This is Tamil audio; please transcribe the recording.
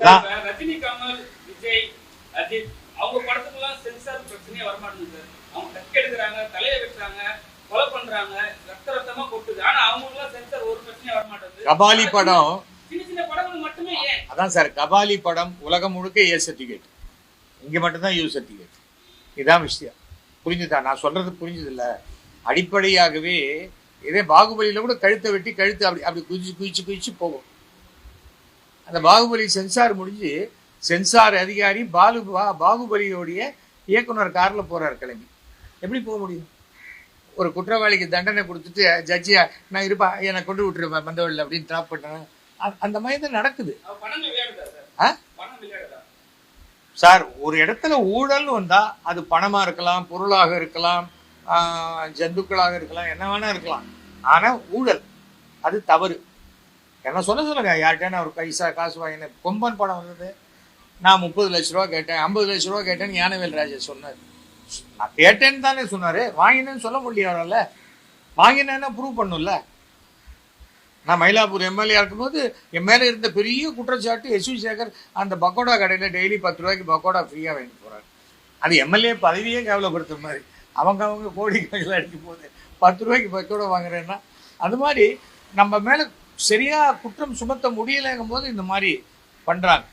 ரஜினி, கமல், விஜய், அஜித் அவங்க படத்துக்குலாம் சென்சார் பிரச்சனையே வரமாட்டேங்குது சார். அவங்க டக் எடுக்கிறாங்க, தலையை வெட்டுறாங்க, கொலை பண்றாங்க, ரத்தமா கொட்டுது. ஆனா அவங்களுக்குலாம் சென்சார் ஒரு பிரச்சனையே வரமாட்டேங்குது. கபாலி படம் சின்ன சின்ன படங்கள் மட்டுமே ஏன்? அதான் சார், கபாலி படம் உலகம் முழுக்க ஏ சர்டிஃபிகேட், இங்க மட்டும்தான் யூ சர்டிஃபிகேட். இதான் விஷயம். புரிஞ்சுதா? நான் சொல்றது புரிஞ்சது இல்ல. அடிப்படையாகவே இதே பாகுபலியில கூட கழுத்தை வெட்டி கழுத்து அப்படி அப்படி குதிச்சு போகும். அந்த பாகுபலி சென்சார் முடிஞ்சு சென்சார் அதிகாரி பாகுபலியோடைய இயக்குனர் கார்ல போறாரு கிளம்பி. எப்படி போக முடியும்? ஒரு குற்றவாளிக்கு தண்டனை கொடுத்துட்டு ஜட்ஜியா நான் இருப்பா என்னை கொண்டு விட்டுருப்பேன் மந்தவழியில் அப்படின்னு ட்ராப் பண்ணேன். அந்த மாதிரி தான் நடக்குது சார். ஒரு இடத்துல ஊழல்னு வந்தா அது பணமா இருக்கலாம், பொருளாக இருக்கலாம், ஜந்துக்களாக இருக்கலாம், என்ன வேணா இருக்கலாம். ஆனா ஊழல் அது தவறு. என்ன சொல்லுங்க, யார்கிட்ட ஒரு பைசா காசு வாங்கினேன். கொம்பன் படம் வந்தது, நான் 30 லட்ச ரூபா கேட்டேன், 50 லட்ச ரூபா கேட்டேன்னு ஞானவேல் ராஜா சொன்னார். நான் கேட்டேன்னு தானே சொன்னாரு, வாங்கினேன்னு சொல்ல முடியாதுல்ல. வாங்கினேன்னா ப்ரூவ் பண்ணும்ல. நான் மயிலாப்பூர் எம்எல்ஏ இருக்கும்போது என் மேலே இருந்த பெரிய குற்றச்சாட்டு எஸ் வி சேகர் அந்த பக்கோடா கடையில் டெய்லி 10 ரூபாய்க்கு பக்கோடா ஃப்ரீயாக வாங்கிட்டு போகிறாரு. அது எம்எல்ஏ பதவியே கேவலப்படுத்துற மாதிரி. அவங்க கோடி கணக்கில் அடிக்கும் போது 10 ரூபாய்க்கு பக்கோடா வாங்குறேன்னா அது மாதிரி நம்ம மேலே சரியாக குற்றம் சுமத்த முடியலைங்கும் போது இந்த மாதிரி பண்ணுறாங்க.